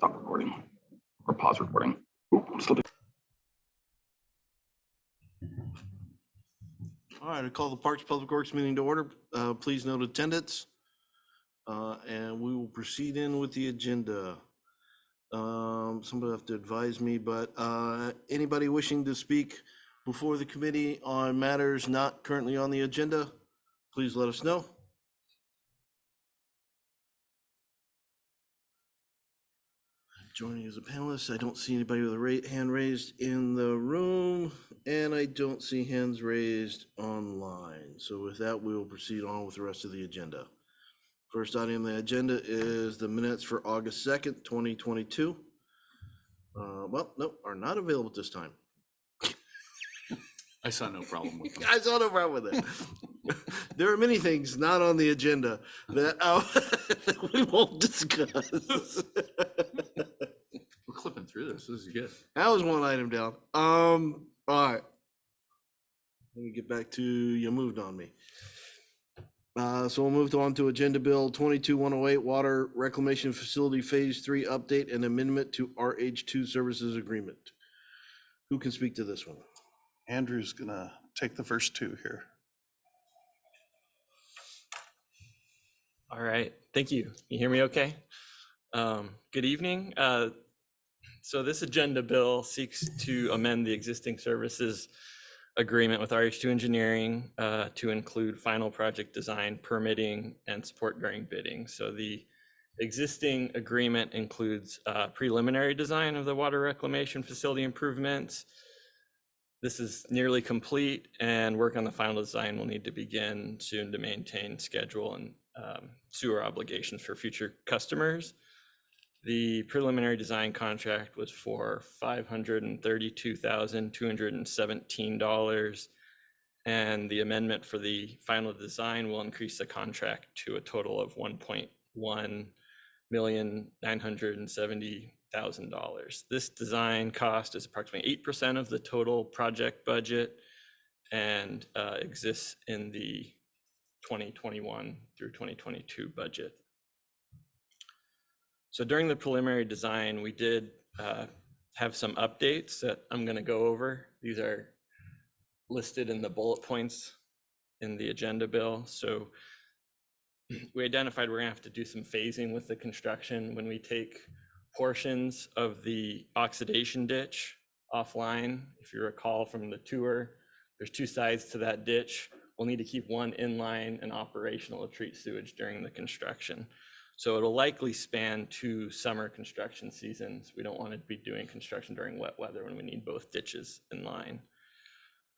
stop recording or pause recording. Oop, I'm slipping. All right, I call the Parks Public Works meeting to order. Please note attendance. And we will proceed in with the agenda. Somebody will have to advise me, but anybody wishing to speak before the committee on matters not currently on the agenda, please let us know. Joining as a panelist, I don't see anybody with a hand raised in the room, and I don't see hands raised online. So with that, we will proceed on with the rest of the agenda. First item on the agenda is the minutes for August 2nd, 2022. Well, no, are not available at this time. I saw no problem with them. I saw no problem with it. There are many things not on the agenda that we won't discuss. We're clipping through this. This is good. That was one item down. All right. Let me get back to you moved on me. So we'll move on to Agenda Bill 22-108, Water Reclamation Facility Phase 3 Update and Amendment to RH2 Services Agreement. Who can speak to this one? Andrew's gonna take the first two here. All right, thank you. You hear me okay? Good evening. So this agenda bill seeks to amend the existing services agreement with RH2 Engineering to include final project design, permitting, and support during bidding. So the existing agreement includes preliminary design of the water reclamation facility improvements. This is nearly complete, and work on the final design will need to begin soon to maintain schedule and sewer obligations for future customers. The preliminary design contract was for $532,217, and the amendment for the final design will increase the contract to a total of $1,970,000. This design cost is approximately 8% of the total project budget and exists in the 2021 through 2022 budget. So during the preliminary design, we did have some updates that I'm going to go over. These are listed in the bullet points in the agenda bill. So we identified we're going to have to do some phasing with the construction when we take portions of the oxidation ditch offline. If you recall from the tour, there's two sides to that ditch. We'll need to keep one inline and operational to treat sewage during the construction. So it'll likely span 2 summer construction seasons. We don't want to be doing construction during wet weather when we need both ditches in line.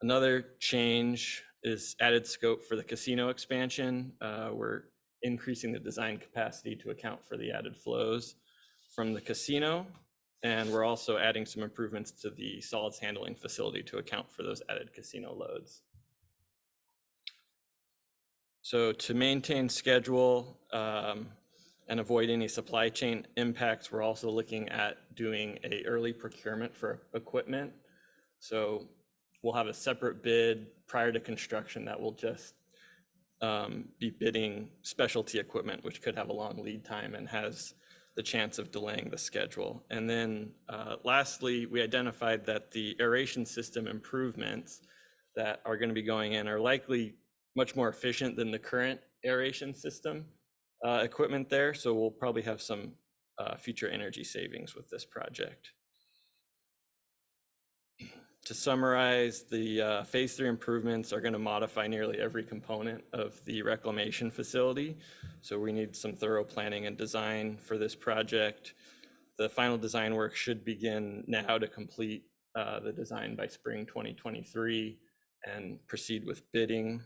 Another change is added scope for the casino expansion. We're increasing the design capacity to account for the added flows from the casino. And we're also adding some improvements to the solids handling facility to account for those added casino loads. So to maintain schedule, and avoid any supply chain impacts, we're also looking at doing an early procurement for equipment. So we'll have a separate bid prior to construction that will just be bidding specialty equipment, which could have a long lead time and has the chance of delaying the schedule. And then lastly, we identified that the aeration system improvements that are going to be going in are likely much more efficient than the current aeration system equipment there. So we'll probably have some future energy savings with this project. To summarize, the phase 3 improvements are going to modify nearly every component of the reclamation facility. So we need some thorough planning and design for this project. The final design work should begin now to complete the design by spring 2023 and proceed with bidding.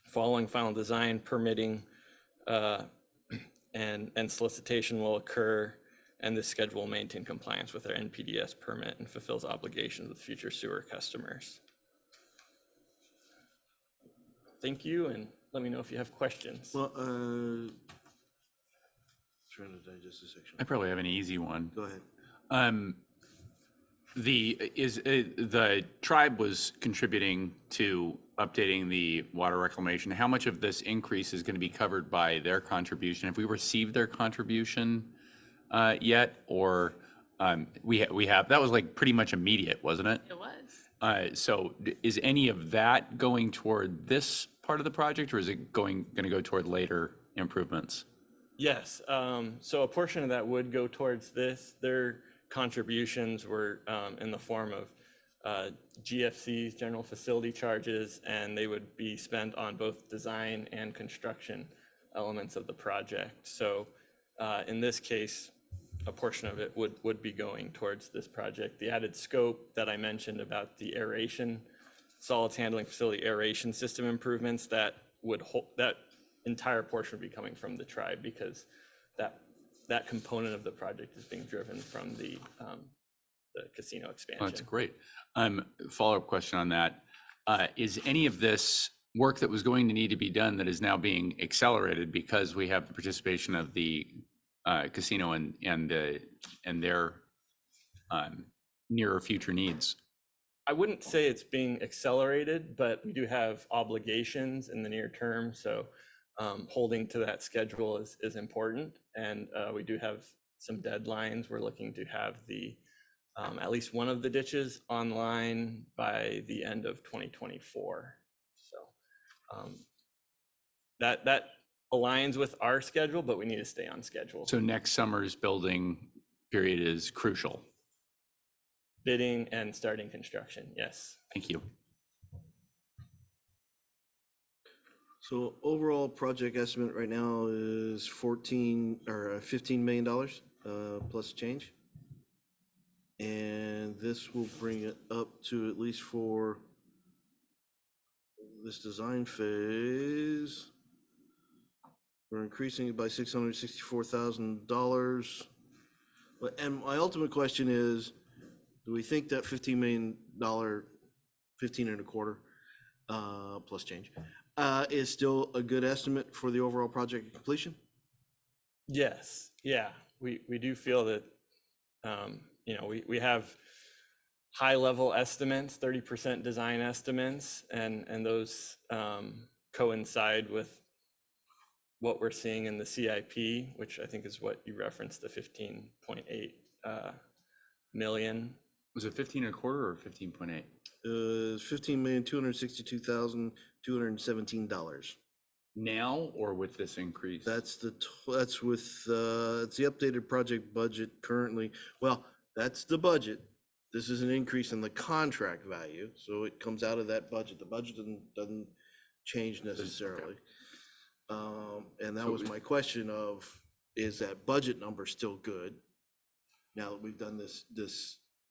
Following final design, permitting and solicitation will occur, and this schedule will maintain compliance with our NPDES permit and fulfills obligations with future sewer customers. Thank you, and let me know if you have questions. Well, trying to digest this section. I probably have an easy one. Go ahead. The tribe was contributing to updating the water reclamation. How much of this increase is going to be covered by their contribution? Have we received their contribution yet, or we have, that was like pretty much immediate, wasn't it? It was. So is any of that going toward this part of the project, or is it going to go toward later improvements? Yes, so a portion of that would go towards this. Their contributions were in the form of GFC's, general facility charges, and they would be spent on both design and construction elements of the project. So in this case, a portion of it would be going towards this project. The added scope that I mentioned about the aeration, solids handling facility aeration system improvements, that entire portion would be coming from the tribe, because that component of the project is being driven from the casino expansion. Oh, that's great. Follow-up question on that. Is any of this work that was going to need to be done that is now being accelerated because we have the participation of the casino and their nearer future needs? I wouldn't say it's being accelerated, but we do have obligations in the near term. So holding to that schedule is important. And we do have some deadlines. We're looking to have at least one of the ditches online by the end of 2024. So that aligns with our schedule, but we need to stay on schedule. So next summer's building period is crucial. Bidding and starting construction, yes. Thank you. So overall project estimate right now is $15 million plus change. And this will bring it up to, at least for this design phase, we're increasing it by $664,000. And my ultimate question is, do we think that $15 million, 15 and a quarter plus change, is still a good estimate for the overall project completion? Yes, yeah, we do feel that, we have high level estimates, 30% design estimates, and those coincide with what we're seeing in the CIP, which I think is what you referenced, the 15.8 million. Was it 15 and a quarter or 15.8? $15,262,217. Now or with this increase? That's with it's the updated project budget currently. Well, that's the budget. This is an increase in the contract value, so it comes out of that budget. The budget doesn't change necessarily. And that was my question of, is that budget number still good? Now that we've done this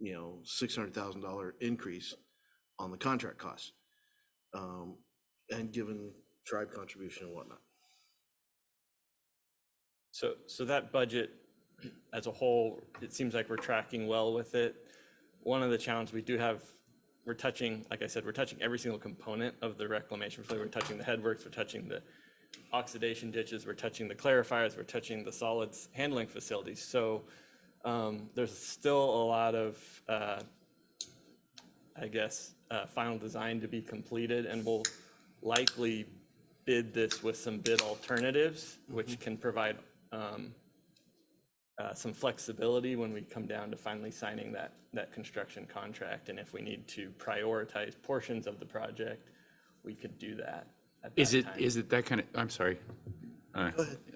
$600,000 increase on the contract costs, and given tribe contribution and whatnot. So that budget as a whole, it seems like we're tracking well with it. One of the challenges we do have, we're touching, like I said, we're touching every single component of the reclamation. We're touching the headworks, we're touching the oxidation ditches, we're touching the clarifiers, we're touching the solids handling facilities. So there's still a lot of, final design to be completed, and we'll likely bid this with some bid alternatives, which can provide some flexibility when we come down to finally signing that construction contract. And if we need to prioritize portions of the project, we could do that at that time. Is it that kind of, I'm sorry.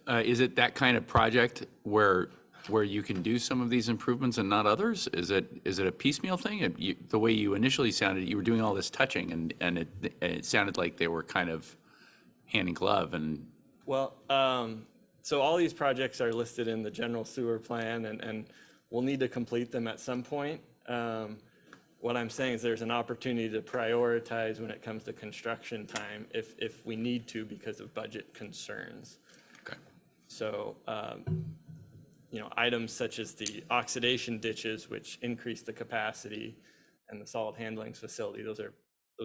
Is it that kind of project where you can do some of these improvements and not others? Is it a piecemeal thing? The way you initially sounded, you were doing all this touching, and it sounded like they were kind of hand in glove. And well, so all these projects are listed in the general sewer plan, and we'll need to complete them at some point. What I'm saying is there's an opportunity to prioritize when it comes to construction time if we need to, because of budget concerns. okay. So, items such as the oxidation ditches, which increase the capacity, and the solid handling facility, those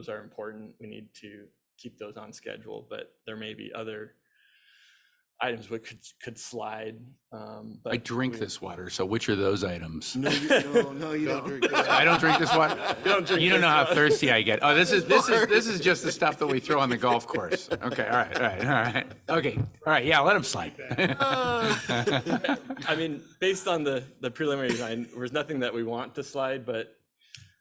are important. We need to keep those on schedule, but there may be other items we could slide. But I drink this water, so which are those items? No, you don't. drink this. I don't drink this water. You don't know how water. thirsty I get. Oh, this is just the stuff that we throw on the golf course. Okay, all right. Okay, all right. Yeah, let him slide. I mean, based on the preliminary design, there's nothing that we want to slide, but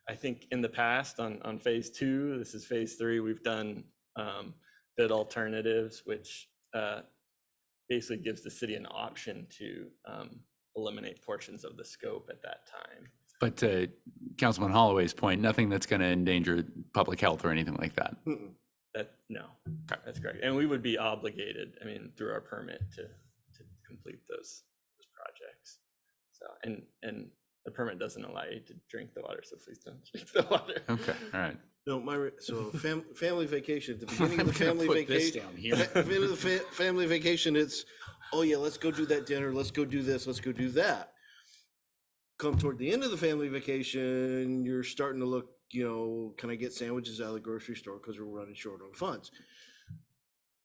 I think in the past on phase 2, this is phase 3, we've done bid alternatives, which basically gives the city an option to eliminate portions of the scope at that time. But to Councilman Holloway's point, nothing that's going to endanger public health or anything like that. No, that's correct. And we would be obligated, I mean, through our permit to complete those projects. So, and the permit doesn't allow you to drink the water, so please don't drink the water. Okay, all right. No, so family vacation, at the beginning of the family Put this vacation. down here. At the beginning of the family vacation, it's, oh yeah, let's go do that dinner, let's go do this, let's go do that. Come toward the end of the family vacation, you're starting to look, can I get sandwiches out of the grocery store because we're running short on funds?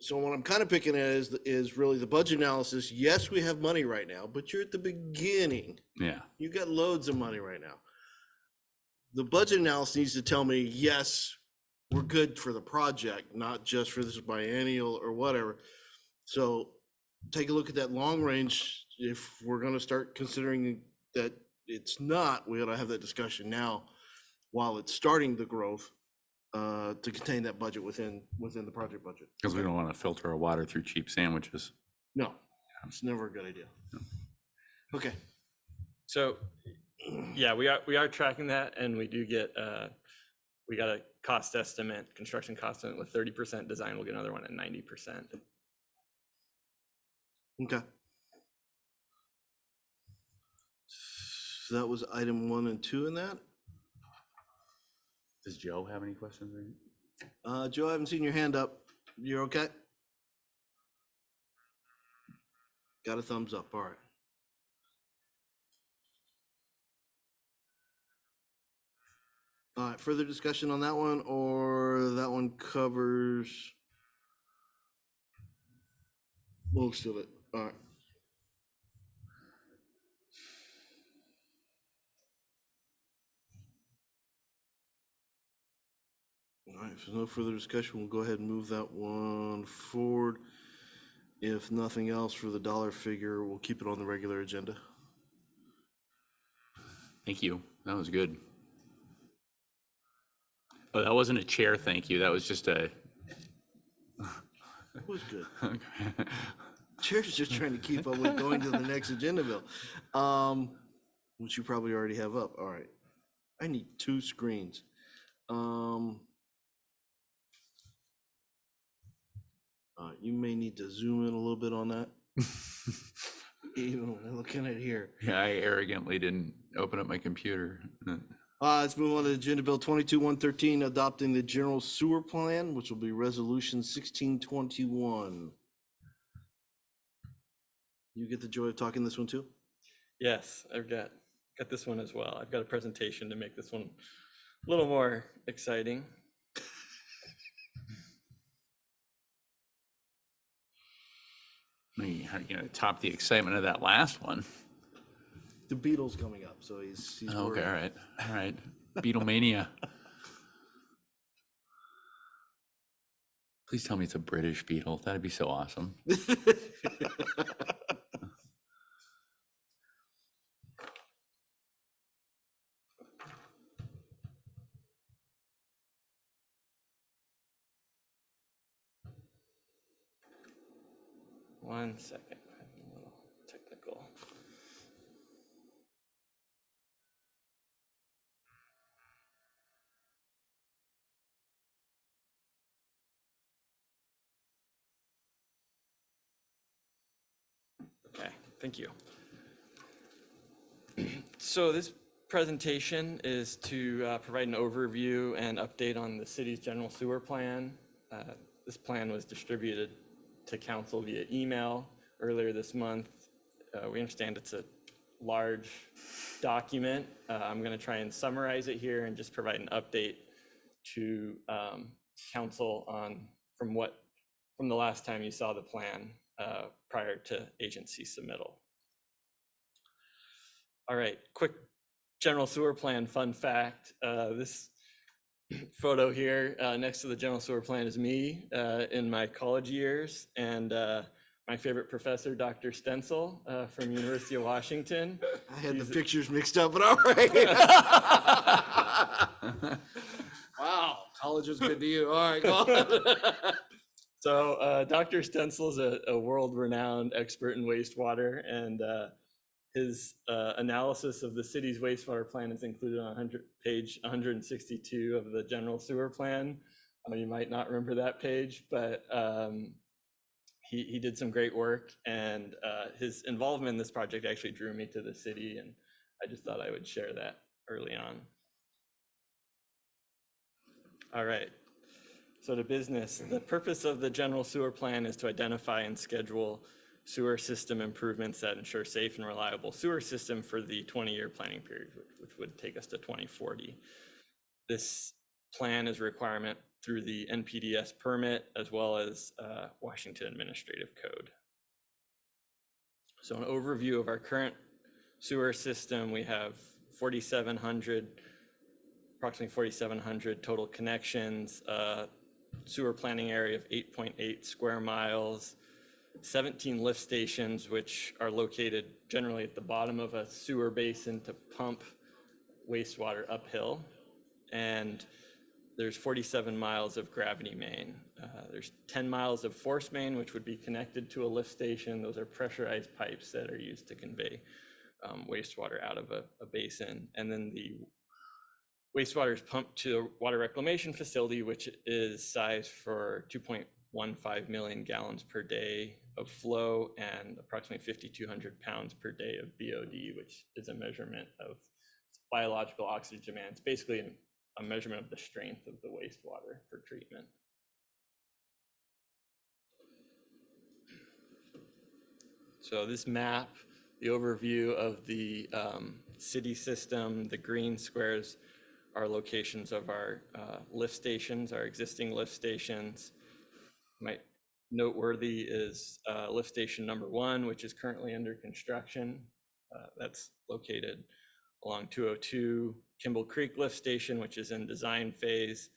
So what I'm kind of picking at is really the budget analysis. Yes, we have money right now, but you're at the beginning. Yeah. You got loads of money right now. The budget analysis needs to tell me, yes, we're good for the project, not just for this biennial or whatever. So take a look at that long range. If we're going to start considering that it's not, we ought to have that discussion now while it's starting the growth to contain that budget within the project budget. Because we don't want to filter our water through cheap sandwiches. No, it's never a good idea. Okay. So, yeah, we are tracking that, and we do get we got a cost estimate, construction cost estimate with 30% design. We'll get another one at 90%. Okay. So that was item 1 and 2 in that. Does Joe have any questions? Joe, I haven't seen your hand up. You're okay? Got a thumbs up. All right. All right, further discussion on that one, or that one covers most of it? All right. All right, if there's no further discussion, we'll go ahead and move that one forward. If nothing else for the dollar figure, we'll keep it on the regular agenda. Thank you. That was good. Oh, that wasn't a chair thank you. That was just a... That was good. Okay. Chair's just trying to keep up with going to the next agenda bill, which you probably already have up. All right. I need 2 screens. You may need to zoom in a little bit on that. Even when I'm looking at here. Yeah, I arrogantly didn't open up my computer. Let's move on to Agenda Bill 22-113, adopting the general sewer plan, which will be Resolution 1621. You get the joy of talking this one too? Yes, I've got this one as well. I've got a presentation to make this one a little more exciting. Top the excitement of that last one. The Beatles coming up, so he's Okay, worried. all right. Beatlemania. Please tell me it's a British Beatle. That'd be so awesome. One second, I'm a little technical. Okay, thank you. So this presentation is to provide an overview and update on the city's general sewer plan. This plan was distributed to council via email earlier this month. We understand it's a large document. I'm going to try and summarize it here and just provide an update to council on from the last time you saw the plan. prior to agency submittal. All right, quick general sewer plan fun fact. This photo here next to the general sewer plan is me in my college years, and my favorite professor, Dr. Stencil from University of Washington. I had the pictures mixed up, but all right. Wow, college was good to you. All right, go on. So Dr. Stencil is a world-renowned expert in wastewater, and his analysis of the city's wastewater plan is included on page 162 of the general sewer plan. You might not remember that page, but he did some great work, and his involvement in this project actually drew me to the city, and I just thought I would share that early on. All right. So to business, the purpose of the general sewer plan is to identify and schedule sewer system improvements that ensure safe and reliable sewer system for the 20-year planning period, which would take us to 2040. This plan is a requirement through the NPDS permit as well as Washington Administrative Code. So an overview of our current sewer system, we have approximately 4,700 total connections, sewer planning area of 8.8 square miles, 17 lift stations, which are located generally at the bottom of a sewer basin to pump wastewater uphill. And there's 47 miles of gravity main. There's 10 miles of force main, which would be connected to a lift station. Those are pressurized pipes that are used to convey wastewater out of a basin. And then the wastewater is pumped to a water reclamation facility, which is sized for 2.15 million gallons per day of flow and approximately 5,200 pounds per day of BOD, which is a measurement of biological oxygen demand. It's basically a measurement of the strength of the wastewater for treatment. So this map, the overview of the city system, the green squares are locations of our lift stations, our existing lift stations. Noteworthy is lift station number 1, which is currently under construction. That's located along 202, Kimball Creek Lift Station, which is in design phase.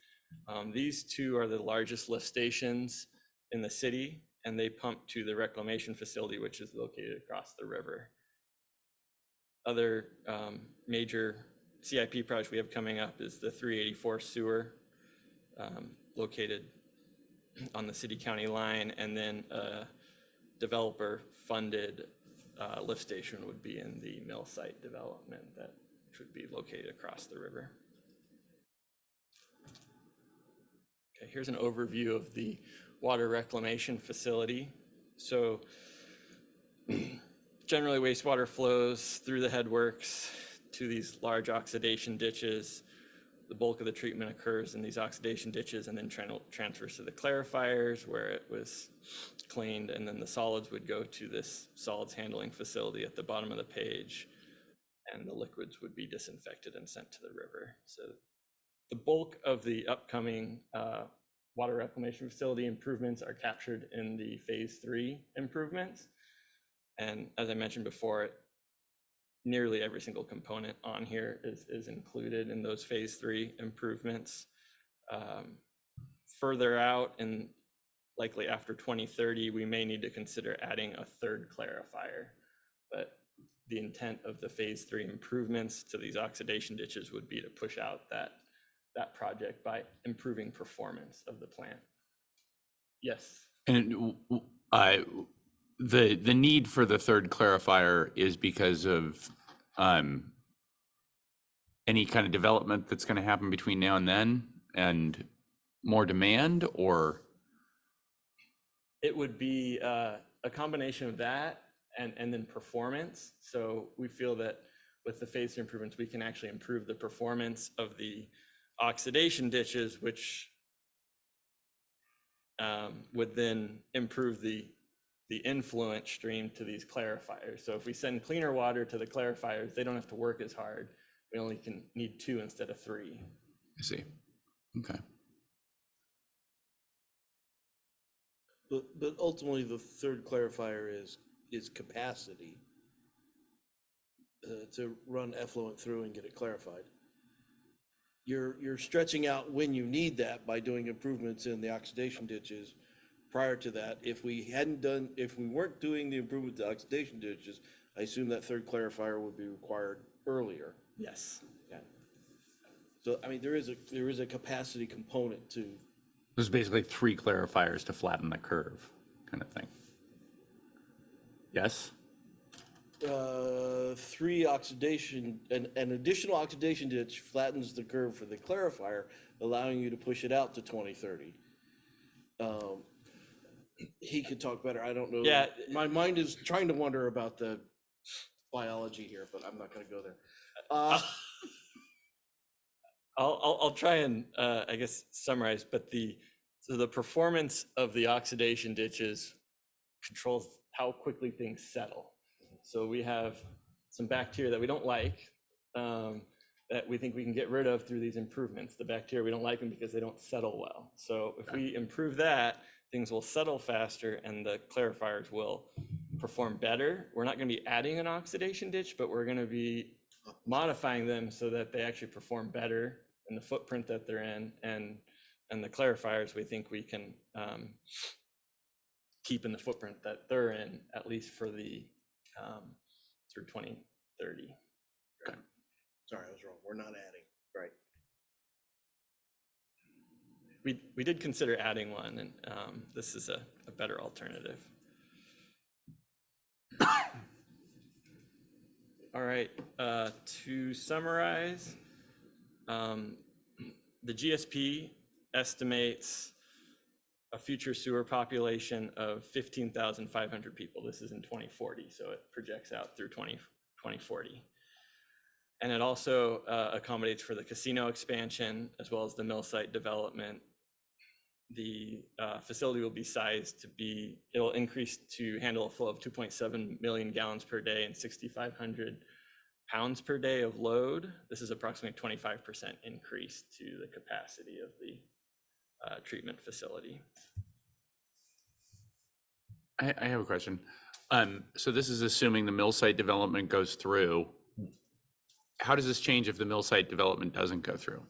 These two are the largest lift stations in the city, and they pump to the reclamation facility, which is located across the river. Other major CIP project we have coming up is the 384 sewer, located on the city-county line, and then a developer-funded lift station would be in the mill site development which would be located across the river. Okay, here's an overview of the water reclamation facility. So generally wastewater flows through the headworks to these large oxidation ditches. The bulk of the treatment occurs in these oxidation ditches and then transfers to the clarifiers where it was cleaned, and then the solids would go to this solids handling facility at the bottom of the page, and the liquids would be disinfected and sent to the river. So the bulk of the upcoming water reclamation facility improvements are captured in the phase 3 improvements. And as I mentioned before, nearly every single component on here is included in those phase 3 improvements. Further out, and likely after 2030, we may need to consider adding a third clarifier. But the intent of the phase 3 improvements to these oxidation ditches would be to push out that project by improving performance of the plant. Yes. And the need for the third clarifier is because of any kind of development that's going to happen between now and then, and more demand, or? It would be a combination of that and then performance. So we feel that with the phase 3 improvements, we can actually improve the performance of the oxidation ditches, which would then improve the influent stream to these clarifiers. So if we send cleaner water to the clarifiers, they don't have to work as hard. We only need 2 instead of 3. I see. Okay. But ultimately, the third clarifier is capacity to run effluent through and get it clarified. You're stretching out when you need that by doing improvements in the oxidation ditches. Prior to that, if we weren't doing the improvement to oxidation ditches, I assume that third clarifier would be required earlier. Yes. Yeah. So, I mean, there is a capacity component to. There's basically 3 clarifiers to flatten the curve, kind of thing. Yes? 3 oxidation, an additional oxidation ditch flattens the curve for the clarifier, allowing you to push it out to 2030. He could talk better. I don't know. Yeah. My mind is trying to wonder about the biology here, but I'm not going to go there. I'll try and I guess summarize, but the performance of the oxidation ditches controls how quickly things settle. So we have some bacteria that we don't like that we think we can get rid of through these improvements. The bacteria, we don't like them because they don't settle well. So if we improve that, things will settle faster and the clarifiers will perform better. We're not going to be adding an oxidation ditch, but we're going to be modifying them so that they actually perform better in the footprint that they're in, and the clarifiers we think we can keep in the footprint that they're in, at least for the through 2030. Okay. Sorry, I was wrong. We're not adding. Right. We did consider adding one, and this is a better alternative. All right, to summarize, the GSP estimates a future sewer population of 15,500 people. This is in 2040, so it projects out through 2040. And it also accommodates for the casino expansion as well as the mill site development. The facility will be sized to be, it'll increase to handle a flow of 2.7 million gallons per day and 6,500 pounds per day of load. This is approximately 25% increase to the capacity of the treatment facility. I have a question. So this is assuming the mill site development goes through. How does this change if the mill site development doesn't go through?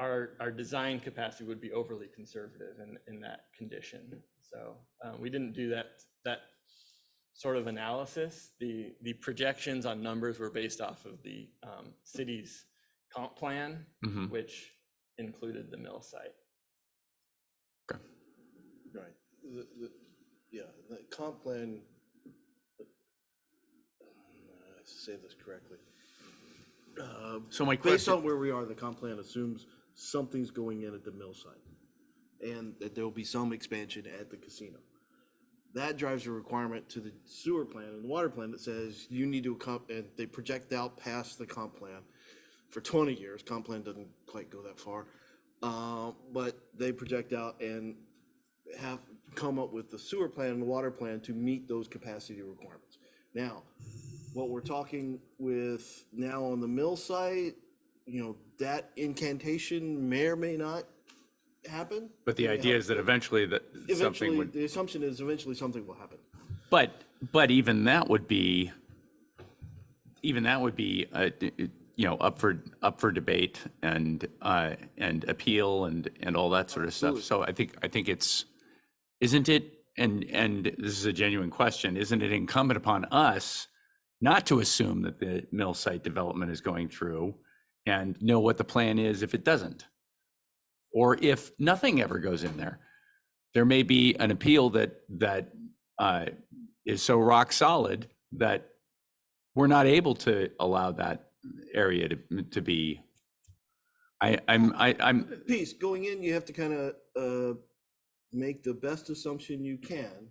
Our design capacity would be overly conservative in that condition. So we didn't do that sort of analysis. The projections on numbers were based off of the city's comp plan, which included the mill site. Okay. Right. The comp plan, to say this correctly. So my Based question, on where we are, the comp plan assumes something's going in at the mill site and that there will be some expansion at the casino. That drives a requirement to the sewer plan and the water plan that says you need to and they project out past the comp plan for 20 years. Comp plan doesn't quite go that far, but they project out and have come up with the sewer plan and the water plan to meet those capacity requirements. Now, what we're talking with now on the mill site, that incantation may or may not happen. but the idea is that eventually something would. The assumption is eventually something will happen. But even that would be up for debate and appeal and all that sort of stuff. So I think isn't it, and this is a genuine question, isn't it incumbent upon us not to assume that the mill site development is going through and know what the plan is if it doesn't? Or if nothing ever goes in there, there may be an appeal that is so rock solid that we're not able to allow that area to be. I'm Piece going in, you have to kind of make the best assumption you can,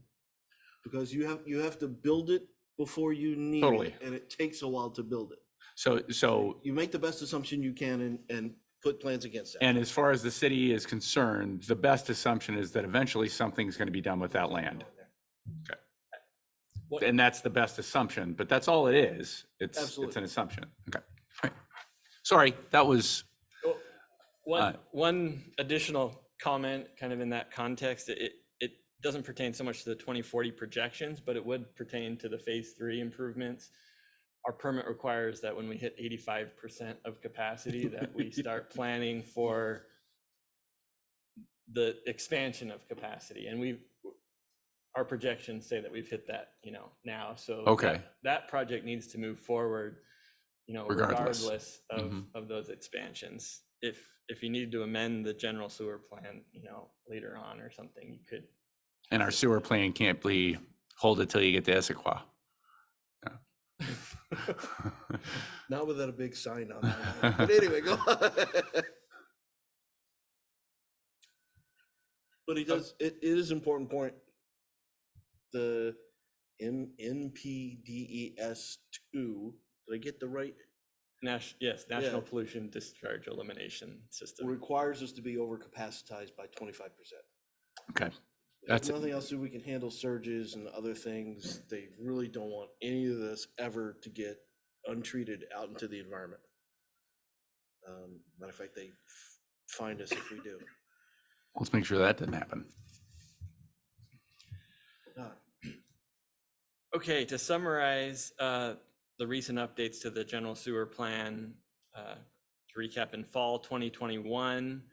because you have to build it before you need Totally. it, and it takes a while to build it. So You make the best assumption you can and put plans against that. and as far as the city is concerned, the best assumption is that eventually something's going to be done with that land. Okay. And that's the best assumption, but that's all it is. It's Absolutely. an assumption. Okay. All right. Sorry, that was. One additional comment kind of in that context, it doesn't pertain so much to the 2040 projections, but it would pertain to the phase 3 improvements. Our permit requires that when we hit 85% of capacity, that we start planning for the expansion of capacity. And our projections say that we've hit that, now. So Okay. that project needs to move forward, Regardless. of those expansions. If you need to amend the general sewer plan, later on or something, you could. And our sewer plan can't be hold it till you get to Issaquah. Not without a big sign on it. But anyway, go on. But it is an important point. The NPDES 2, did I get the right? National Pollution Discharge Elimination System. Requires us to be overcapacitized by 25%. Okay. There's nothing else that we can handle surges and other things. They really don't want any of this ever to get untreated out into the environment. Matter of fact, they find us if we do. Let's make sure that didn't happen. Okay, to summarize the recent updates to the general sewer plan, to recap, in fall 2021,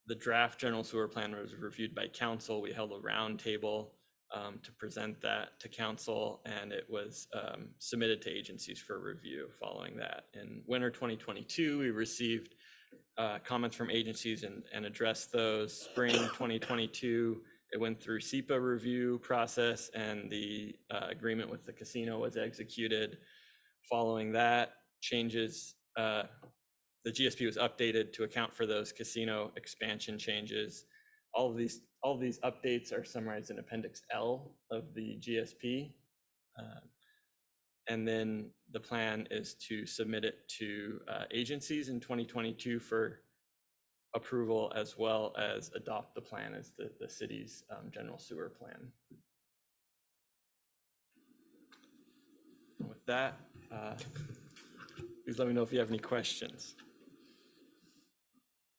the draft general sewer plan was reviewed by council. We held a roundtable to present that to council, and it was submitted to agencies for review following that. In winter 2022, we received comments from agencies and addressed those. Spring 2022, it went through SEPA review process, and the agreement with the casino was executed. Following that, changes, the GSP was updated to account for those casino expansion changes. All of these updates are summarized in Appendix L of the GSP. And then the plan is to submit it to agencies in 2022 for approval, as well as adopt the plan as the city's general sewer plan. And with that, please let me know if you have any questions.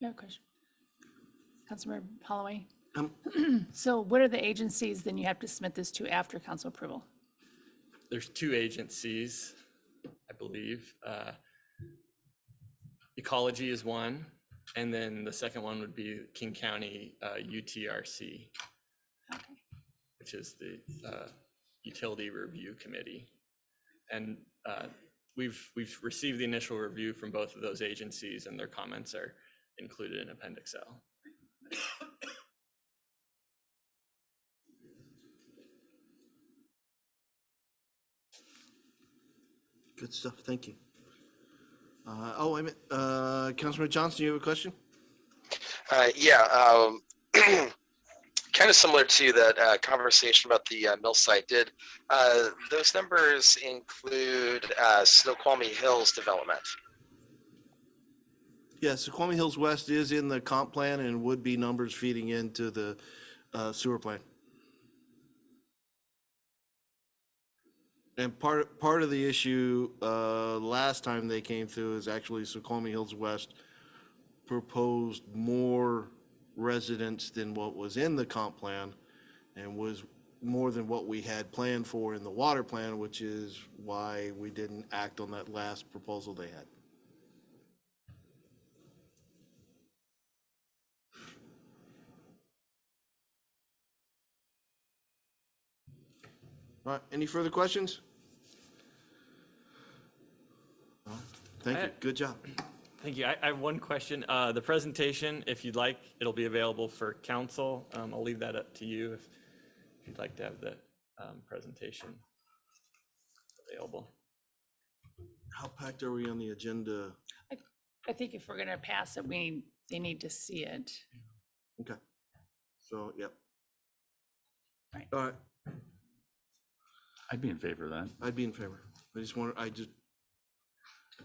No question. Councilmember Holloway. So what are the agencies then you have to submit this to after council approval? There's 2 agencies, I believe. Ecology is one, and then the second one would be King County UTRC, which is the Utility Review Committee. And we've received the initial review from both of those agencies, and their comments are included in Appendix L. Good stuff, thank you. Councilman Johnson, you have a question? Kind of similar to that conversation about the mill site. Did those numbers include Snoqualmie Hills development? Yes, Snoqualmie Hills West is in the comp plan and would be numbers feeding into the sewer plan. And part of the issue last time they came through is actually Snoqualmie Hills West proposed more residents than what was in the comp plan, and was more than what we had planned for in the water plan, which is why we didn't act on that last proposal they had. All right, any further questions? Thank you, good job. Thank you. I have one question. The presentation, if you'd like, it'll be available for council. I'll leave that up to you if you'd like to have the presentation available. How packed are we on the agenda? I think if we're gonna pass it, they need to see it. Okay, so, yep. Right. All right, I'd be in favor of that. I'd be in favor.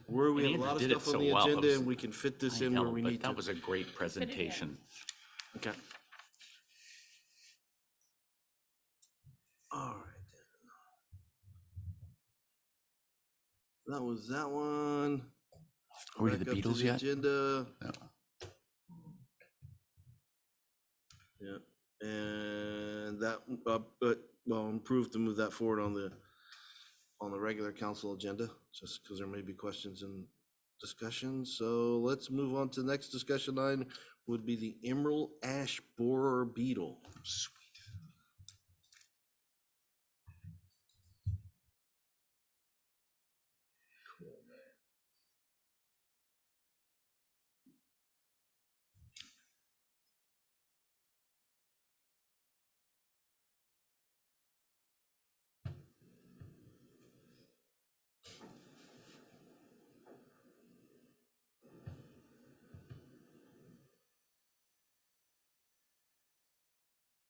Where we have a Andrew lot of did it stuff on so the well. agenda It was- and we can fit this I in know, where we but need to. that was a great presentation. Okay. All right. That was that one. Are we to the Back up Beatles the yet? Agenda. No. Yeah, and that, but, well, improved to move that forward on the regular council agenda, just because there may be questions and discussions. So let's move on to the next discussion line, would be the emerald ash borer beetle. Sweet.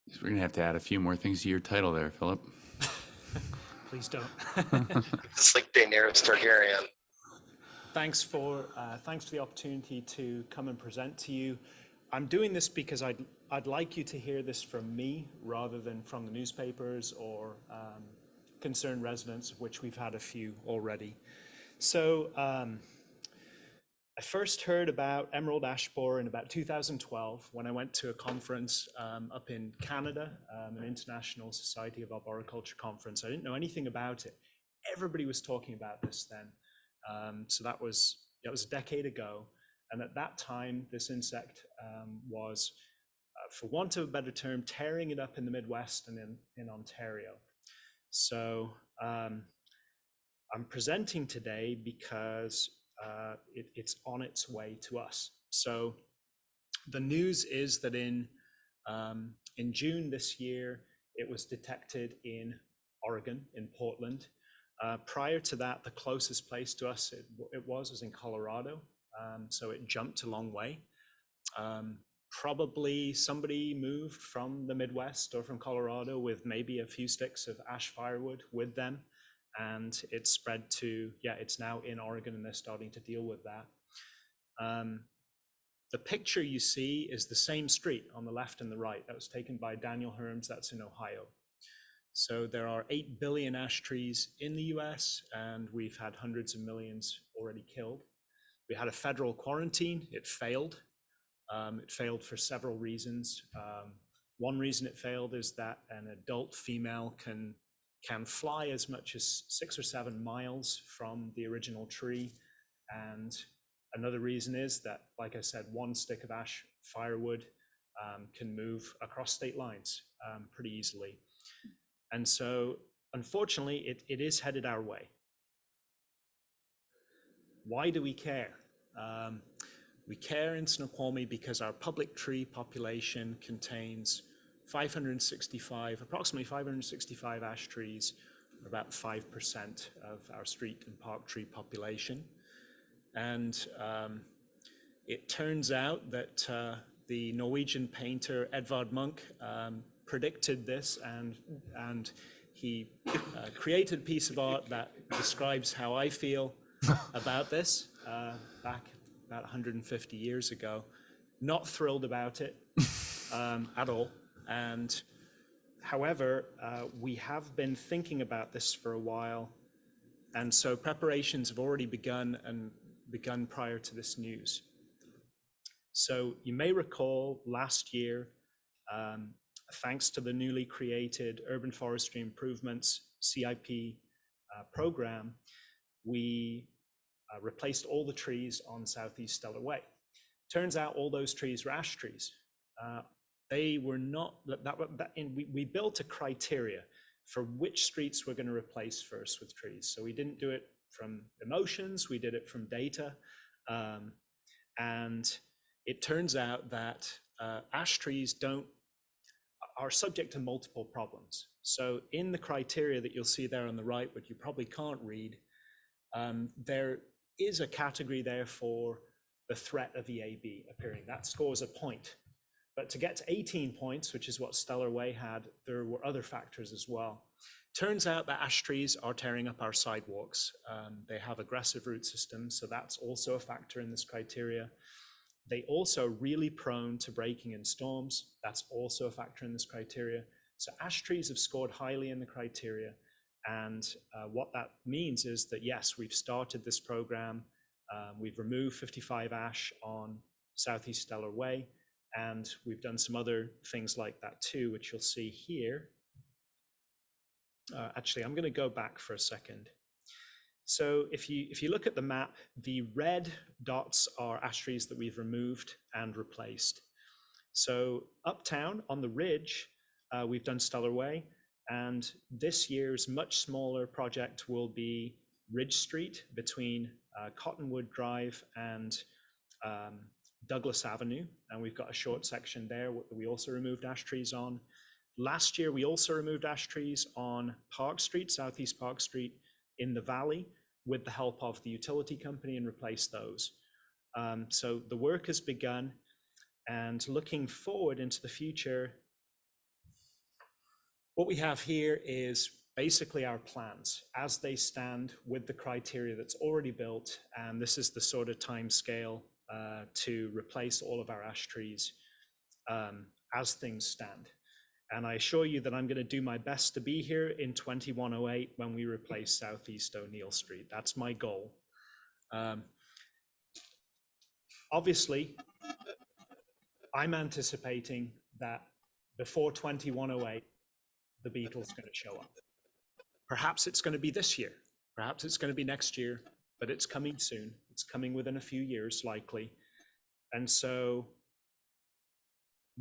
So we're gonna have to add a few more things to your title there, Philip. Please don't. It's like Daenerys Targaryen. Thanks for the opportunity to come and present to you. I'm doing this because I'd like you to hear this from me rather than from the newspapers or concerned residents, of which we've had a few already. So I first heard about emerald ash borer in about 2012 when I went to a conference up in Canada, an International Society of Arboriculture conference. I didn't know anything about it. Everybody was talking about this then. So that was a decade ago. And at that time, this insect was, for want of a better term, tearing it up in the Midwest and in Ontario. So I'm presenting today because it's on its way to us. So the news is that in June this year, it was detected in Oregon, in Portland. Prior to that, the closest place to us it was in Colorado. So it jumped a long way. Probably somebody moved from the Midwest or from Colorado with maybe a few sticks of ash firewood with them. And it spread to, it's now in Oregon and they're starting to deal with that. The picture you see is the same street on the left and the right. That was taken by Daniel Herms, that's in Ohio. So there are 8 billion ash trees in the US and we've had hundreds of millions already killed. We had a federal quarantine, it failed. It failed for several reasons. One reason it failed is that an adult female can fly as much as 6 or 7 miles from the original tree. And another reason is that, like I said, one stick of ash firewood can move across state lines pretty easily. And so, unfortunately, it is headed our way. Why do we care? We care in Snoqualmie because our public tree population contains approximately 565 ash trees, or about 5% of our street and park tree population. And it turns out that the Norwegian painter Edvard Munch predicted this, and he created a piece of art that describes how I feel about this back about 150 years ago. Not thrilled about it at all. And however, we have been thinking about this for a while. And so preparations have already begun prior to this news. So you may recall last year, thanks to the newly created Urban Forestry Improvements CIP program, we replaced all the trees on Southeast Stellar Way. Turns out all those trees were ash trees. They were not, we built a criteria for which streets we're going to replace first with trees. So we didn't do it from emotions, we did it from data. And it turns out that ash trees are subject to multiple problems. So in the criteria that you'll see there on the right, which you probably can't read, there is a category there for the threat of EAB appearing. That scores a point. But to get to 18 points, which is what Stellar Way had, there were other factors as well. Turns out that ash trees are tearing up our sidewalks. They have aggressive root systems, so that's also a factor in this criteria. They also are really prone to breaking in storms. That's also a factor in this criteria. So ash trees have scored highly in the criteria. And what that means is that, yes, we've started this program. We've removed 55 ash on Southeast Stellar Way. And we've done some other things like that too, which you'll see here. Actually, I'm going to go back for a second. So if you look at the map, the red dots are ash trees that we've removed and replaced. So uptown on the ridge, we've done Stellar Way, and this year's much smaller project will be Ridge Street between Cottonwood Drive and Douglas Avenue, and we've got a short section there that we also removed ash trees on. Last year, we also removed ash trees on Park Street, Southeast Park Street in the valley with the help of the utility company and replaced those. So the work has begun, and looking forward into the future, what we have here is basically our plans as they stand with the criteria that's already built, and this is the sort of time scale to replace all of our ash trees as things stand. And I assure you that I'm going to do my best to be here in 2108 when we replace Southeast O'Neill Street. That's my goal. Obviously, I'm anticipating that before 2108, the beetle's going to show up. Perhaps it's going to be this year. Perhaps it's going to be next year, but it's coming soon. It's coming within a few years, likely. And so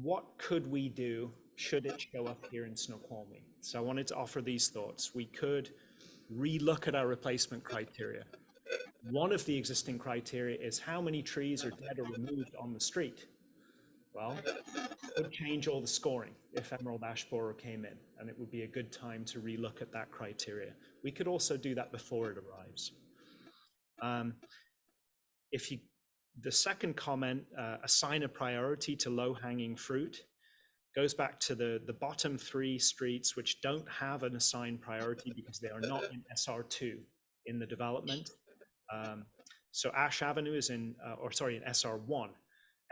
what could we do should it show up here in Snoqualmie? So I wanted to offer these thoughts. We could relook at our replacement criteria. One of the existing criteria is how many trees are dead or removed on the street. Well, it would change all the scoring if emerald ash borer came in, and it would be a good time to relook at that criteria. We could also do that before it arrives. The second comment, assign a priority to low-hanging fruit, goes back to the bottom three streets which don't have an assigned priority because they are not in SR2 in the development. So Ash Avenue is in SR1.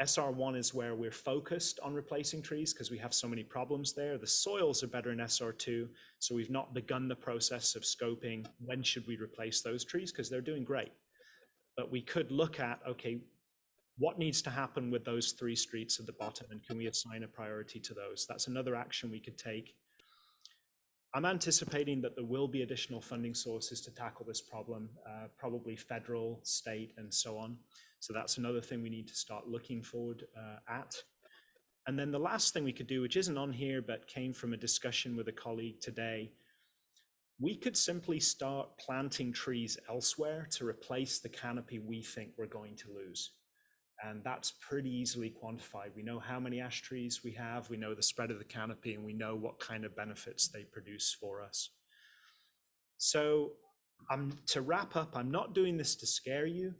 SR1 is where we're focused on replacing trees because we have so many problems there. The soils are better in SR2, so we've not begun the process of scoping when should we replace those trees because they're doing great. But we could look at, okay, what needs to happen with those three streets at the bottom, and can we assign a priority to those? That's another action we could take. I'm anticipating that there will be additional funding sources to tackle this problem, probably federal, state, and so on. So that's another thing we need to start looking forward at. And then the last thing we could do, which isn't on here, but came from a discussion with a colleague today, we could simply start planting trees elsewhere to replace the canopy we think we're going to lose. And that's pretty easily quantified. We know how many ash trees we have, we know the spread of the canopy, and we know what kind of benefits they produce for us. So to wrap up, I'm not doing this to scare you.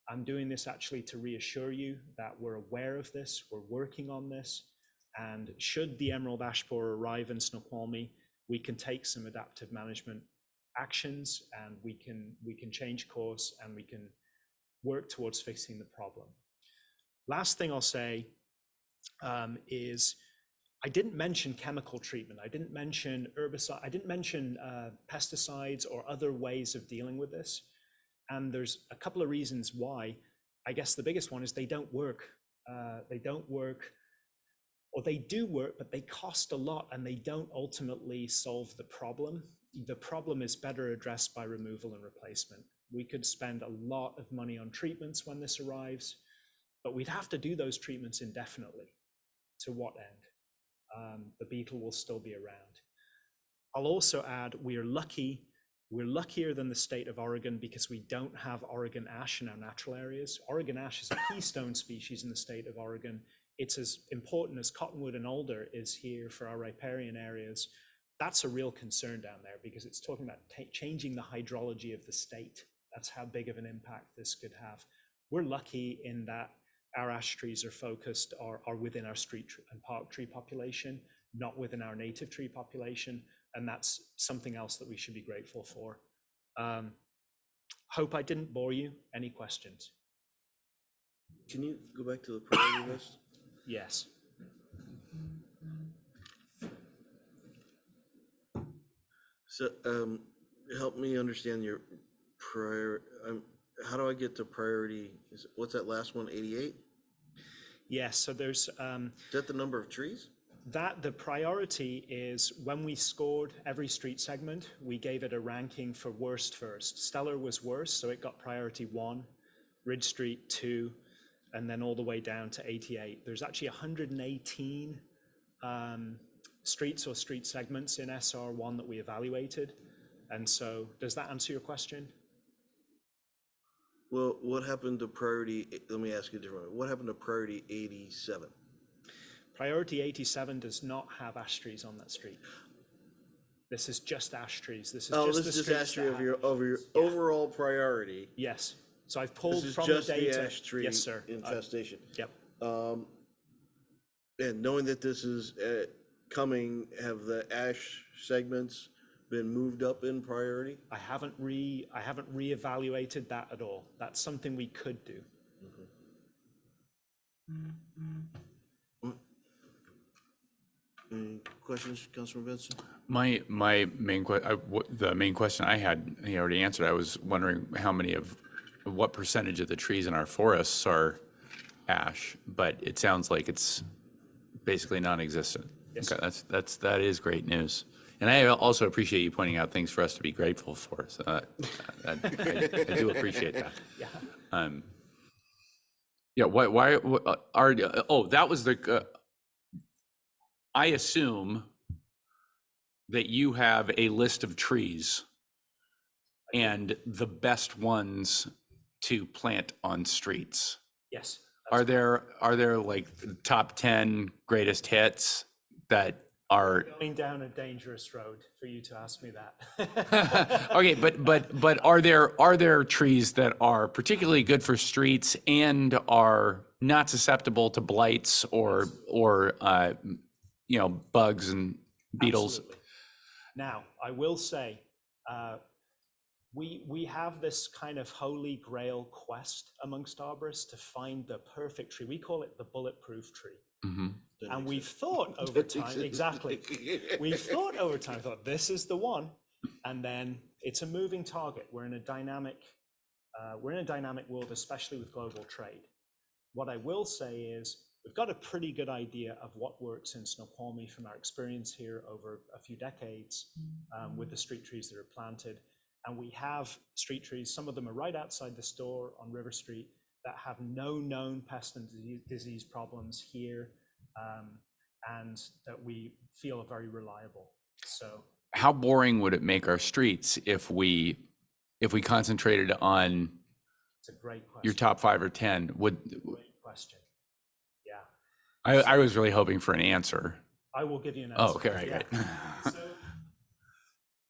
I'm doing this actually to reassure you that we're aware of this, we're working on this, and should the emerald ash borer arrive in Snoqualmie, we can take some adaptive management actions, and we can change course, and we can work towards fixing the problem. Last thing I'll say is I didn't mention chemical treatment. I didn't mention herbicide. I didn't mention pesticides or other ways of dealing with this. And there's a couple of reasons why. I guess the biggest one is they don't work. They don't work, or they do work, but they cost a lot and they don't ultimately solve the problem. The problem is better addressed by removal and replacement. We could spend a lot of money on treatments when this arrives, but we'd have to do those treatments indefinitely. To what end? The beetle will still be around. I'll also add, we're luckier than the state of Oregon because we don't have Oregon ash in our natural areas. Oregon ash is a keystone species in the state of Oregon. It's as important as cottonwood and alder is here for our riparian areas. That's a real concern down there because it's talking about changing the hydrology of the state. That's how big of an impact this could have. We're lucky in that our ash trees are focused or are within our street and park tree population, not within our native tree population. And that's something else that we should be grateful for. Hope I didn't bore you. Any questions? Can you go back to the priority list? Yes. So help me understand your prior, how do I get to priority? What's that last one, 88? Yes, so there's, Is that the number of trees? the priority is when we scored every street segment, we gave it a ranking for worst first. Stellar was worst, so it got priority 1, Ridge Street 2, and then all the way down to 88. There's actually 118 streets or street segments in SR1 that we evaluated. And so does that answer your question? Well, what happened to priority, let me ask you a different way. What happened to priority 87? Priority 87 does not have ash trees on that street. This is just ash trees. This is Oh, just this the is just streets ash tree that of have- your overall priority. Yes. So I've pulled This is from just the the data. ash tree Yes, sir. infestation. Yep. And knowing that this is coming, have the ash segments been moved up in priority? I haven't reevaluated that at all. That's something we could do. Any questions, Councilor Benson? My main the main question I had, he already answered. I was wondering what percentage of the trees in our forests are ash, but it sounds like it's basically non-existent. Yes, Okay, that is great news. And I also appreciate you pointing out things for us to be grateful for. So I do appreciate that. Yeah. Yeah. Why are that was the. I assume that you have a list of trees and the best ones to plant on streets. Yes. Are there like top 10 greatest hits that are Going down a dangerous road for you to ask me that. okay, but are there trees that are particularly good for streets and are not susceptible to blights or bugs and beetles? Absolutely. Now, I will say, we have this kind of holy grail quest amongst arborists to find the perfect tree. We call it the bulletproof tree. Mm-hmm. And we've thought over time, exactly. We've thought over time, thought this is the one, and then it's a moving target. We're in a dynamic world, especially with global trade. What I will say is we've got a pretty good idea of what works in Snoqualmie from our experience here over a few decades with the street trees that are planted. And we have street trees, some of them are right outside the store on River Street that have no known pest and disease problems here, and that we feel are very reliable. So how boring would it make our streets if we concentrated on it's a great question. your top 5 or 10? Great question. Yeah. I was really hoping for an answer. I will give you an answer. Oh, okay, right, Yeah. right. So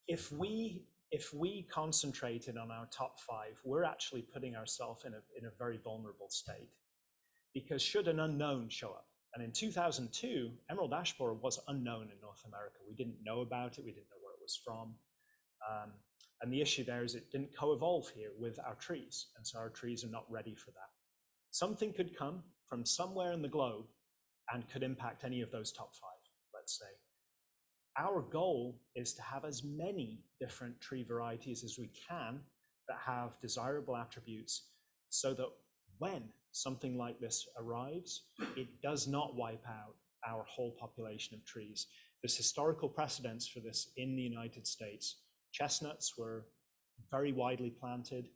if we concentrated on our top 5, we're actually putting ourselves in a very vulnerable state, because should an unknown show up, and in 2002, emerald ash borer was unknown in North America. We didn't know about it. We didn't know where it was from. And the issue there is it didn't co-evolve here with our trees. And so our trees are not ready for that. Something could come from somewhere in the globe and could impact any of those top 5, let's say. Our goal is to have as many different tree varieties as we can that have desirable attributes, so that when something like this arrives, it does not wipe out our whole population of trees. There's historical precedents for this in the United States. Chestnuts were very widely planted,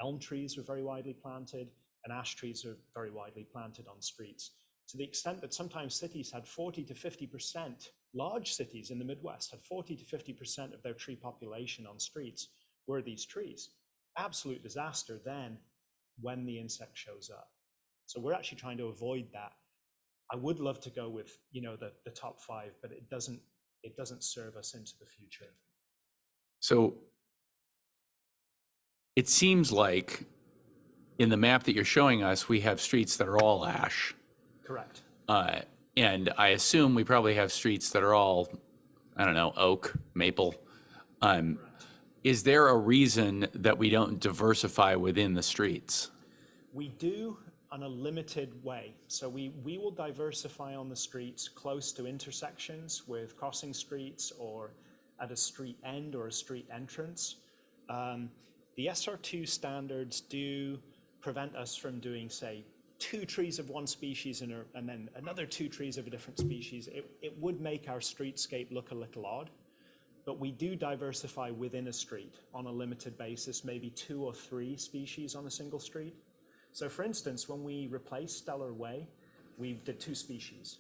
elm trees were very widely planted, and ash trees are very widely planted on streets, to the extent that sometimes cities had 40 to 50%, large cities in the Midwest had 40 to 50% of their tree population on streets were these trees. Absolute disaster then when the insect shows up. So we're actually trying to avoid that. I would love to go with, the top 5, but it doesn't serve us into the future. So it seems like in the map that you're showing us, we have streets that are all ash. Correct. And I assume we probably have streets that are all, I don't know, oak, maple. Is there a reason that we don't diversify within the streets? We do on a limited way. So we will diversify on the streets close to intersections with crossing streets or at a street end or a street entrance. The SR2 standards do prevent us from doing, say, 2 trees of one species and then another 2 trees of a different species, it would make our streetscape look a little odd. But we do diversify within a street on a limited basis, maybe 2 or 3 species on a single street. So for instance, when we replaced Stellar Way, we did 2 species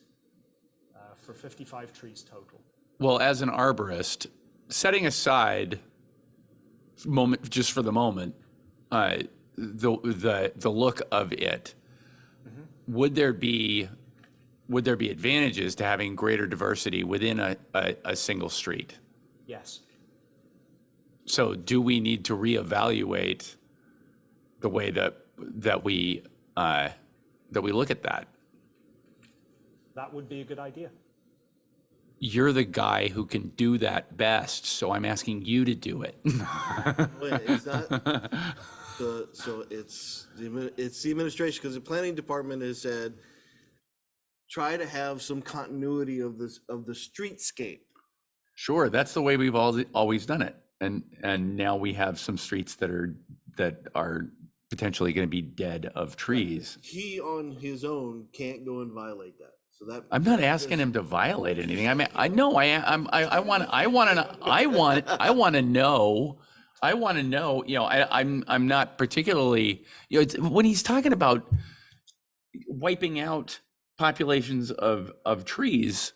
for 55 trees total. Well, as an arborist, setting aside moment just for the moment, the look of it, would there be advantages to having greater diversity within a single street? Yes. So do we need to reevaluate the way that we look at that? That would be a good idea. You're the guy who can do that best, so I'm asking you to do it. Wait, it's not. So it's the administration, because the planning department has said, try to have some continuity of the streetscape. Sure, that's the way we've always done it, and now we have some streets that are potentially going to be dead of trees. He on his own can't go and violate that. So that I'm not asking him to violate anything. I mean, I know I want to know. You know, I'm not particularly. You know, it's, when he's talking about wiping out populations of trees,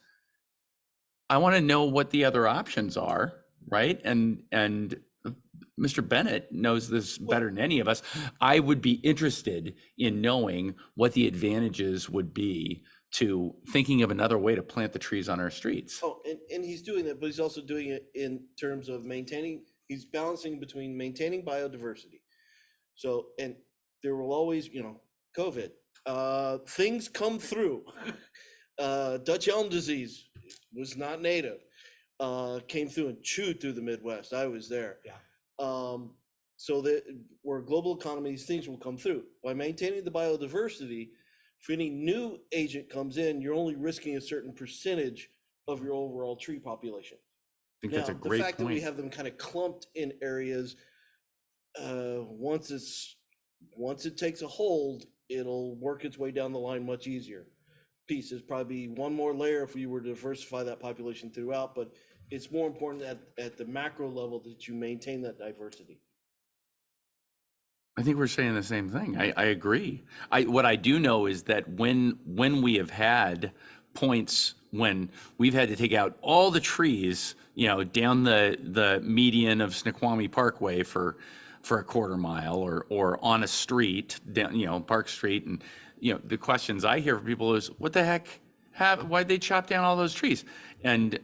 I want to know what the other options are, right? And Mr. Bennett knows this better than any of us. I would be interested in knowing what the advantages would be to thinking of another way to plant the trees on our streets. Oh, and he's doing that, but he's also doing it in terms of he's balancing between maintaining biodiversity. So, and there will always, COVID, things come through. Dutch elm disease was not native, came through and chewed through the Midwest. I was there. Yeah. So that where global economies, things will come through. By maintaining the biodiversity, if any new agent comes in, you're only risking a certain percentage of your overall tree population. I think that's a great The fact that we point. have them kind of clumped in areas, once it takes a hold, it'll work its way down the line much easier. Pieces probably one more layer if we were to diversify that population throughout, but it's more important at the macro level that you maintain that diversity. I think we're saying the same thing. I agree. What I do know is that when we have had points when we've had to take out all the trees, down the median of Snoqualmie Parkway for a quarter mile or on a street down, Park Street. And, the questions I hear from people is, what the heck, why'd they chop down all those trees? And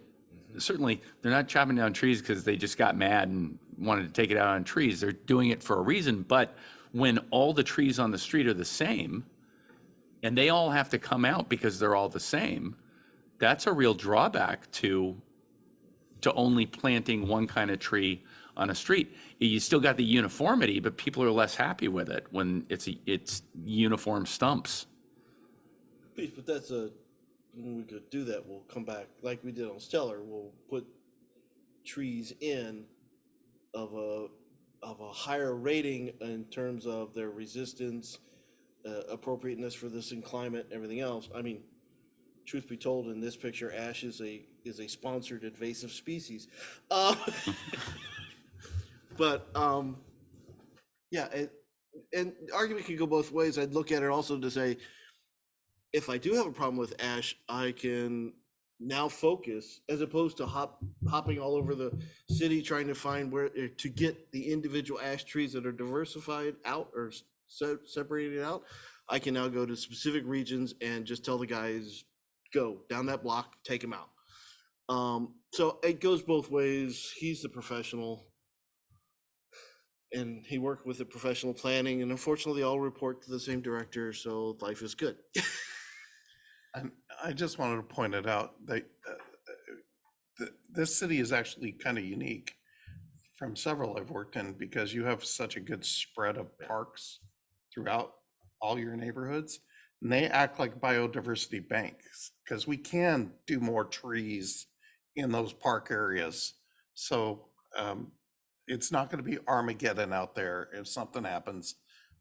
certainly they're not chopping down trees because they just got mad and wanted to take it out on trees. They're doing it for a reason. But when all the trees on the street are the same and they all have to come out because they're all the same, that's a real drawback to only planting one kind of tree on a street. You still got the uniformity, but people are less happy with it when it's uniform stumps. But when we could do that, we'll come back like we did on Stellar. We'll put trees in of a higher rating in terms of their resistance, appropriateness for this in climate, everything else. I mean, truth be told, in this picture, ash is a sponsored invasive species. But yeah, and the argument can go both ways. I'd look at it also to say, if I do have a problem with ash, I can now focus, as opposed to hopping all over the city trying to find where to get the individual ash trees that are diversified out or separated out. I can now go to specific regions and just tell the guys, go down that block, take them out. So it goes both ways. He's the professional, and he worked with the professional planning, and unfortunately they all report to the same director, so life is good. And I just wanted to point it out that this city is actually kind of unique from several I've worked in, because you have such a good spread of parks throughout all your neighborhoods, and they act like biodiversity banks because we can do more trees in those park areas. So it's not going to be Armageddon out there if something happens.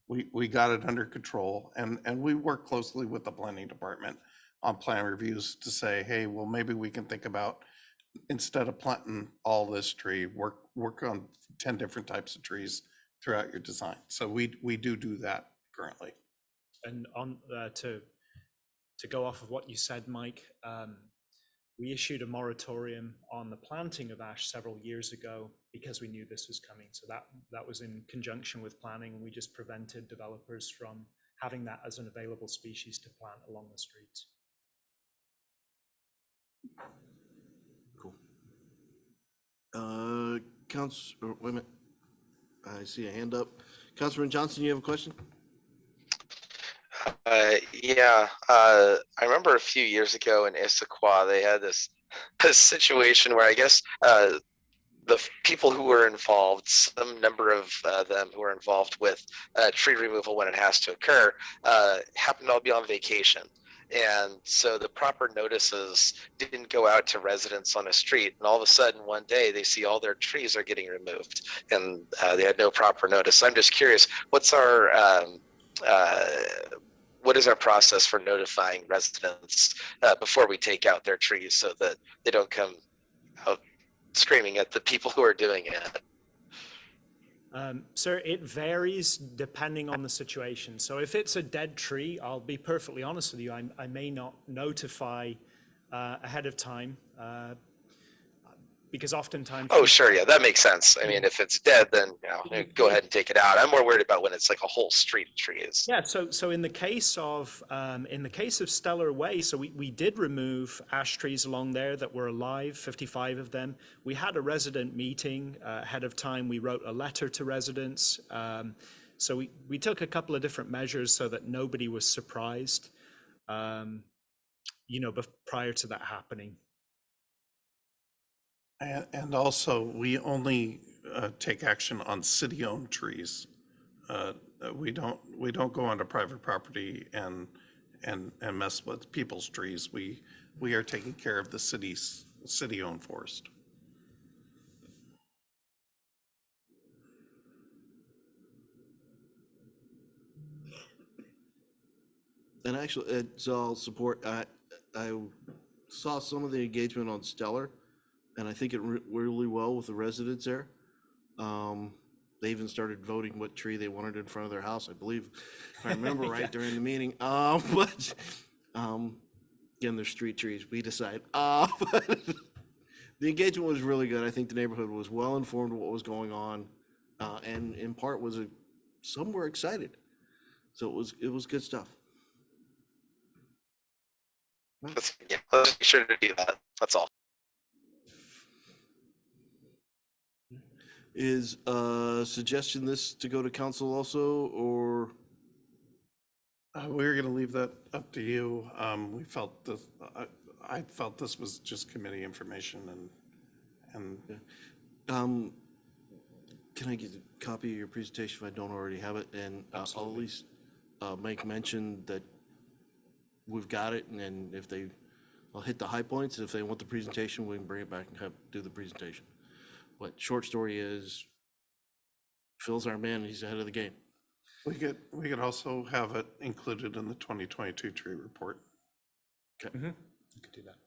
we got it under control, and we work closely with the planning department on plan reviews to say, hey, well, maybe we can think about, instead of planting all this tree, work on 10 different types of trees throughout your design. So we do that currently. And on to go off of what you said, Mike, we issued a moratorium on the planting of ash several years ago because we knew this was coming. So that was in conjunction with planning, and we just prevented developers from having that as an available species to plant along the streets. Cool. Wait a minute. I see a hand up. Councilman Johnson, you have a question? Yeah, I remember a few years ago in Issaquah, they had this situation where I guess the people who were involved, some number of them who were involved with tree removal when it has to occur, happened to all be on vacation. And so the proper notices didn't go out to residents on a street. And all of a sudden, one day, they see all their trees are getting removed, and they had no proper notice. I'm just curious, what is our process for notifying residents before we take out their trees so that they don't come out screaming at the people who are doing it? Sir, it varies depending on the situation. So if it's a dead tree, I'll be perfectly honest with you, I may not notify ahead of time because oftentimes... Oh, sure, yeah, that makes sense. I mean, if it's dead, then go ahead and take it out. I'm more worried about when it's like a whole street of trees. Yeah, so in the case of Stellar Way, so we did remove ash trees along there that were alive, 55 of them. We had a resident meeting ahead of time. We wrote a letter to residents. So we took a couple of different measures so that nobody was surprised, prior to that happening. And also, we only take action on city-owned trees. We don't go onto private property and mess with people's trees. We are taking care of the city-owned forest. And actually, it's all support. I saw some of the engagement on Stellar, and I think it went really well with the residents there. They even started voting what tree they wanted in front of their house, I believe, if I remember right, during the meeting. But again, they're street trees, we decide. But the engagement was really good. I think the neighborhood was well informed of what was going on, and in part some were excited. So it was good stuff. Let's be sure to do that. That's all. Is suggestion this to go to council also, or? We're going to leave that up to you. We felt this. I felt this was just committee information, and. Can I get a copy of your presentation if I don't already have it? And I'll at least make mention that we've got it, and then I'll hit the high points. If they want the presentation, we can bring it back and do the presentation. But short story is, Phil's our man, and he's ahead of the game. We could also have it included in the 2022 tree report. Okay. Mm-hmm. You could do that.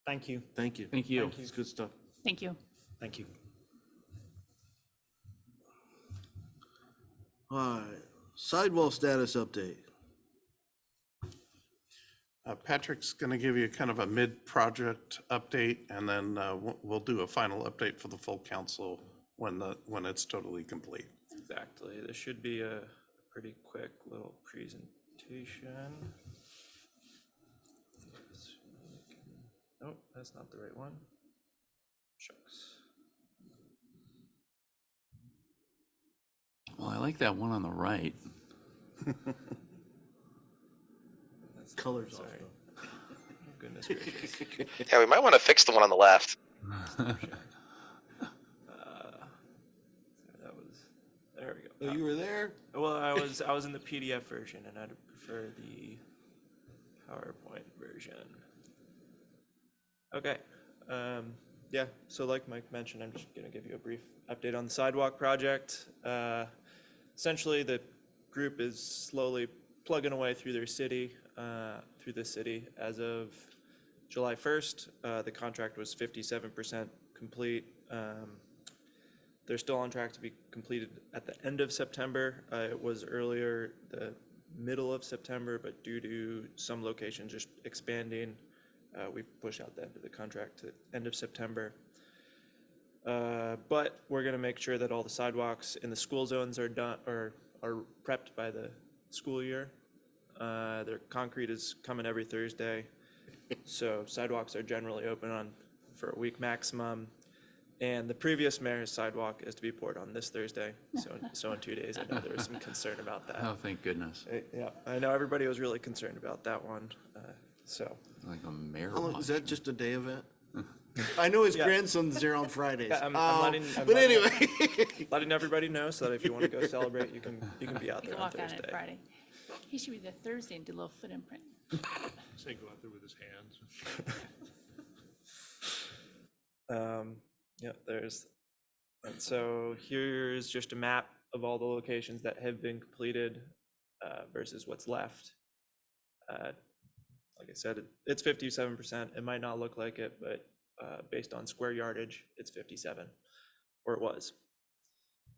Thank you. Thank you. Thank you. It's good stuff. Thank you. Thank you. All right, sidewall status update. Patrick's going to give you kind of a mid-project update, and then we'll do a final update for the full council when it's totally complete. Exactly. This should be a pretty quick little presentation. Nope, that's not the right one. Shucks. Well, I like that one on the right. Colors off, Sorry. though. Goodness gracious. Yeah, we might want to fix the one on the left. That was, there we go. Oh, you were there? Well, I was in the PDF version, and I'd prefer the PowerPoint version. Okay. Yeah, so like Mike mentioned, I'm just going to give you a brief update on the sidewalk project. essentially the group is slowly plugging away through their city, through the city. As of July 1st, the contract was 57% complete. They're still on track to be completed at the end of September. It was earlier, the middle of September, but due to some locations just expanding, we pushed out the end of the contract to end of September. But we're going to make sure that all the sidewalks in the school zones are done or are prepped by the school year. Their concrete is coming every Thursday, so sidewalks are generally open on for a week maximum. And the previous mayor's sidewalk is to be poured on this Thursday. So in 2 days, I know there was some concern about that. Oh, thank goodness. Yeah, I know everybody was really concerned about that one. So Like a mayor. How long, is watch. that just a day event? I know his Yeah. grandson's there on Fridays. Yeah, I'm but letting- anyway. letting everybody know so that if you want to go celebrate, you can be out You there can on walk on Thursday. it Friday. He should be there Thursday and do a little foot imprint. Say go out there with his hands. Yeah, and so here's just a map of all the locations that have been completed versus what's left. Like I said, it's 57%. It might not look like it, but based on square yardage, it's 57, or it was.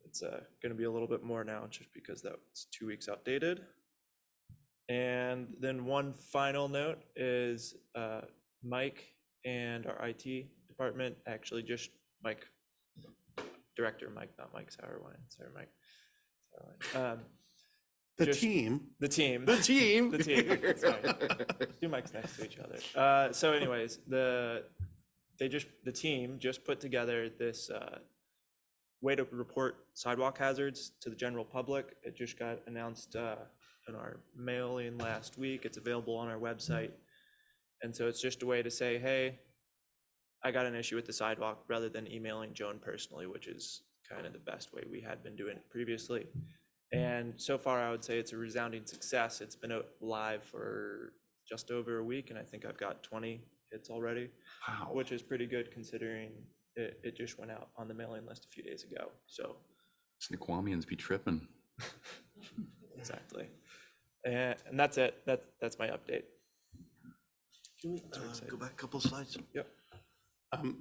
It's going to be a little bit more now just because that's 2 weeks outdated. And then one final note is Mike and our IT department, actually just Mike, Director Mike, not Mike Sauerwein, sorry, Mike. Sauerwein. The Just- team, The team. The team. The team. That's right. Two mics next to each other. So anyways, the team just put together this way to report sidewalk hazards to the general public. It just got announced in our mailing last week. It's available on our website. And so it's just a way to say, hey, I got an issue with the sidewalk, rather than emailing Joan personally, which is kind of the best way we had been doing it previously. And so far, I would say it's a resounding success. It's been out live for just over a week, and I think I've got 20 hits already, Wow. which is pretty good considering it just went out on the mailing list a few days ago. So Snoqualmians be tripping. exactly. And that's it. That's my update. Can we go back a couple slides? Yep.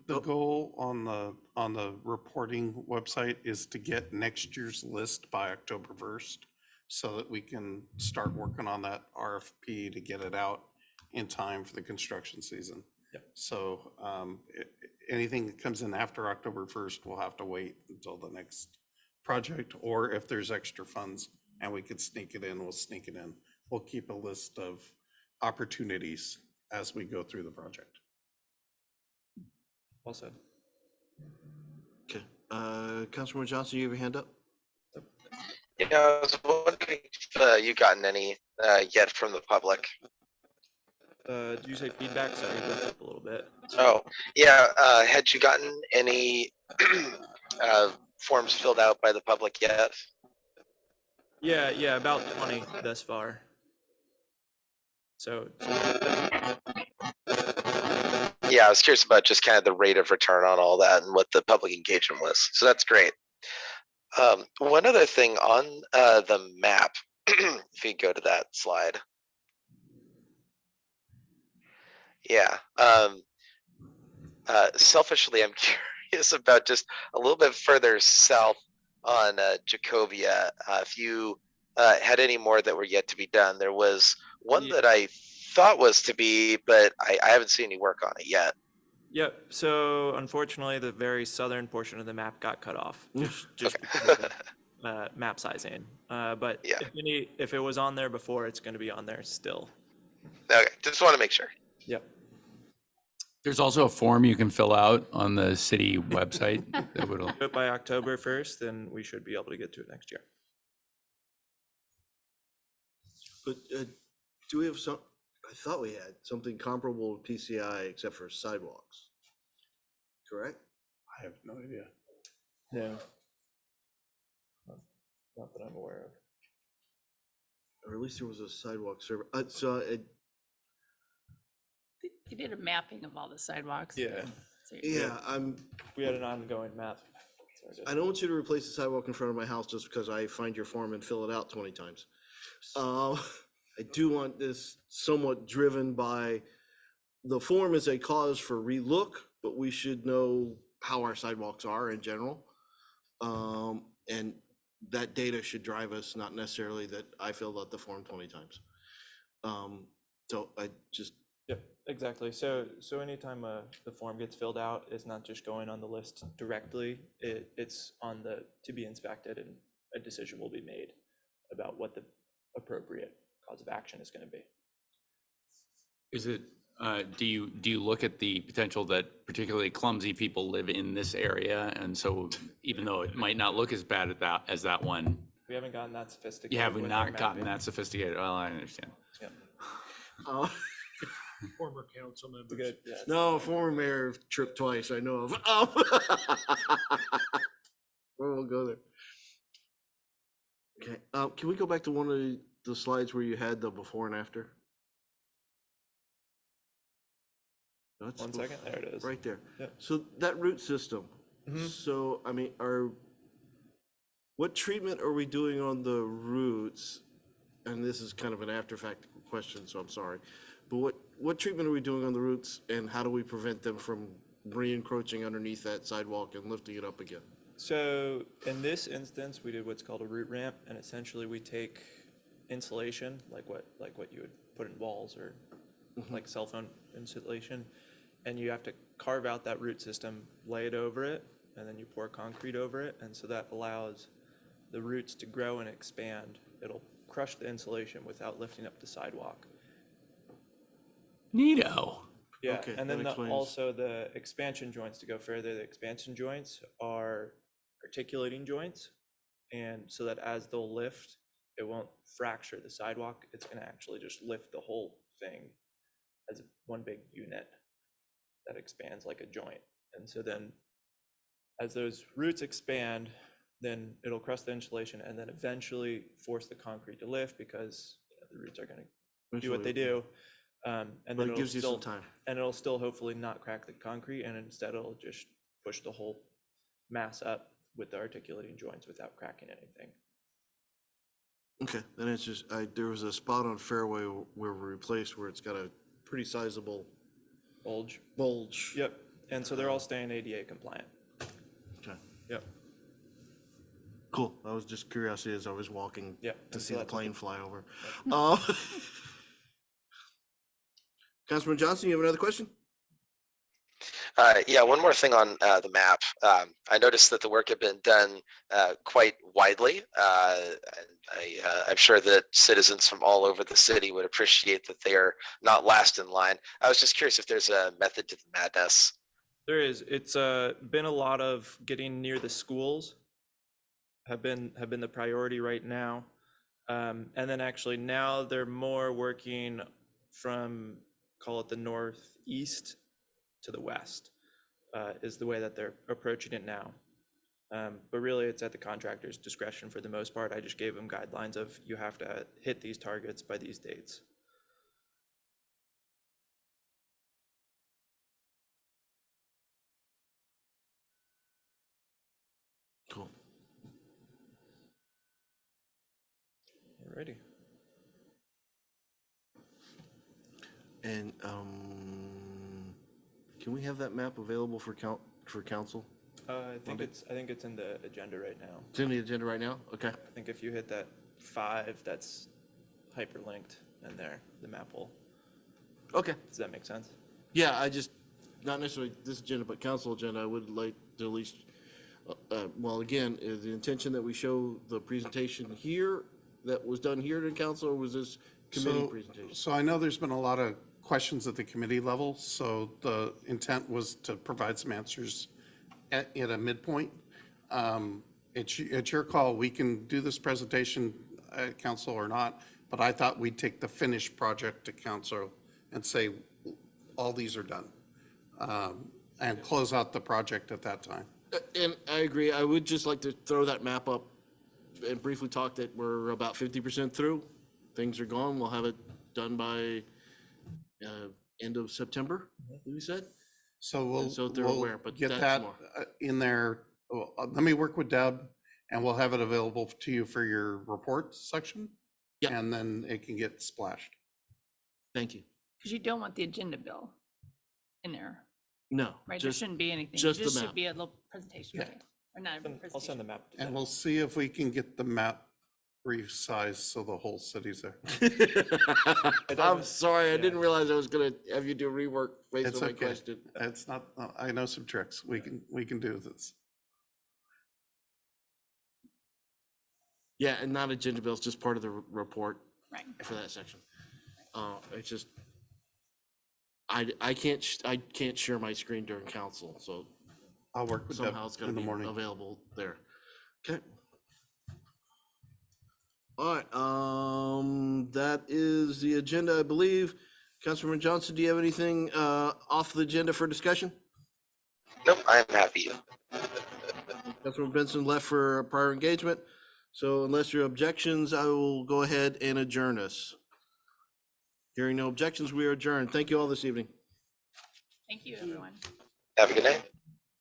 the goal on the reporting website is to get next year's list by October 1st so that we can start working on that RFP to get it out in time for the construction season. Yep. So anything that comes in after October 1st will have to wait until the next project, or if there's extra funds and we could sneak it in, we'll sneak it in. We'll keep a list of opportunities as we go through the project. Well said. Okay, Councilman Johnson, you have your hand up? Yeah, I was wondering if you've gotten any yet from the public. Did you say feedback? Sorry, you broke up a little bit. Oh, yeah, had you gotten any forms filled out by the public yet? Yeah, about 20 thus far. So Yeah, I was curious about just kind of the rate of return on all that and what the public engagement was. So that's great. One other thing on the map, if you go to that slide. Yeah. Selfishly, I'm curious about just a little bit further south on Jacobia. If you had any more that were yet to be done, there was one that I thought was to be, but I haven't seen any work on it yet. yep. So unfortunately, the very southern portion of the map got cut off. Just map sizing. But Yeah. if it was on there before, it's going to be on there still. Okay, just want to make sure. Yep. There's also a form you can fill out on the city website that would, Do it by October 1st, then we should be able to get to it next year. But do we have some, I thought we had something comparable to PCI except for sidewalks, correct? I have no idea. No. Not that I'm aware of. Or at least there was a sidewalk server. They did a mapping of all the sidewalks. Yeah. So Yeah, We had an ongoing map. I don't want you to replace the sidewalk in front of my house just because I find your form and fill it out 20 times. I do want this somewhat driven by, the form is a cause for relook, but we should know how our sidewalks are in general. And that data should drive us, not necessarily that I filled out the form 20 times. So I just, Yep, exactly. So anytime the form gets filled out, it's not just going on the list directly. It's on the to be inspected, and a decision will be made about what the appropriate cause of action is going to be. Is it, do you look at the potential that particularly clumsy people live in this area? And so even though it might not look as bad as that one, We haven't gotten that sophisticated. you have with our not gotten mapping. that sophisticated. Well, I understand. Yep. Former council members. Good. Yeah. no, former mayor tripped twice, I know of. We'll go there. Okay, can we go back to one of the slides where you had the before and after? That's 1 second. There it is. right there. Yep. So that root system, so I mean, what treatment are we doing on the roots? And this is kind of an after fact question, so I'm sorry. But what treatment are we doing on the roots, and how do we prevent them from re-encroaching underneath that sidewalk and lifting it up again? So in this instance, we did what's called a root ramp, and essentially we take insulation, like what you would put in walls or like cell phone insulation, and you have to carve out that root system, lay it over it, and then you pour concrete over it, and so that allows the roots to grow and expand. It'll crush the insulation without lifting up the sidewalk. Neato. Yeah, Okay, and then that explains. also the expansion joints, to go further, the expansion joints are articulating joints. And so that as they'll lift, it won't fracture the sidewalk. It's going to actually just lift the whole thing as one big unit that expands like a joint. And so then as those roots expand, then it'll crush the insulation and then eventually force the concrete to lift, because the roots are going to do what they do. And But then it gives you some time. and it'll still hopefully not crack the concrete, and instead it'll just push the whole mass up with the articulating joints without cracking anything. Okay, then it's just, there was a spot on Fairway where we replaced where it's got a pretty sizable bulge. Yep, and so they're all staying ADA compliant. Okay, Yep. cool. That was just curiosity as I was walking Yeah, to and see so the that's plane fly over. Councilman Johnson, you have another question? Yeah, one more thing on the map. I noticed that the work had been done quite widely. I'm sure that citizens from all over the city would appreciate that they are not last in line. I was just curious if there's a method to the madness. There is. It's been a lot of getting near the schools have been the priority right now. And then actually now they're more working from, call it the northeast to the west, is the way that they're approaching it now. But really it's at the contractor's discretion for the most part. I just gave them guidelines of, you have to hit these targets by these dates. Cool. Alrighty. And can we have that map available for council? I think it's in the agenda right now. It's in the agenda right now? Okay. I think if you hit that 5, that's hyperlinked in there, the map will. Okay. Does that make sense? Yeah, I just, not necessarily this agenda, but council agenda, I would like to at least, well, again, is the intention that we show the presentation here that was done here in council, or was this committee presentation? So I know there's been a lot of questions at the committee level, so the intent was to provide some answers at a midpoint. It's your call. We can do this presentation at council or not, but I thought we'd take the finished project to council and say, all these are done, and close out the project at that time. And I agree. I would just like to throw that map up and briefly talk that we're about 50% through. Things are gone. We'll have it done by end of September, we said. So so they're we'll aware, but get that's that more. in there let me work with Deb and we'll have it available to you for your report section. Yep. And then it can get splashed. Thank you. Because you don't want the agenda bill in there, No, right? There just, shouldn't be anything. It just the just map. should be a little presentation, right? Or not a I'll send the presentation. map. to And Jen. we'll see if we can get the map resized so the whole city's there. I'm doesn't- sorry, I yeah. didn't realize I was gonna have you do rework based It's on my okay. question. It's not, I know some tricks. We can do this. Yeah, and not agenda bills, just part of the report Right. for that section. It's just, I can't share my screen during council, so I'll work with Deb somehow it's gonna in the be morning. available there. Okay. All right, that is the agenda, I believe. Councilman Johnson, do you have anything, off the agenda for discussion? Nope, I'm happy. Councilman Benson left for a prior engagement, so unless there are objections, I will go ahead and adjourn us. Hearing no objections, we are adjourned. Thank you all this evening. Thank you, everyone. Have a good night.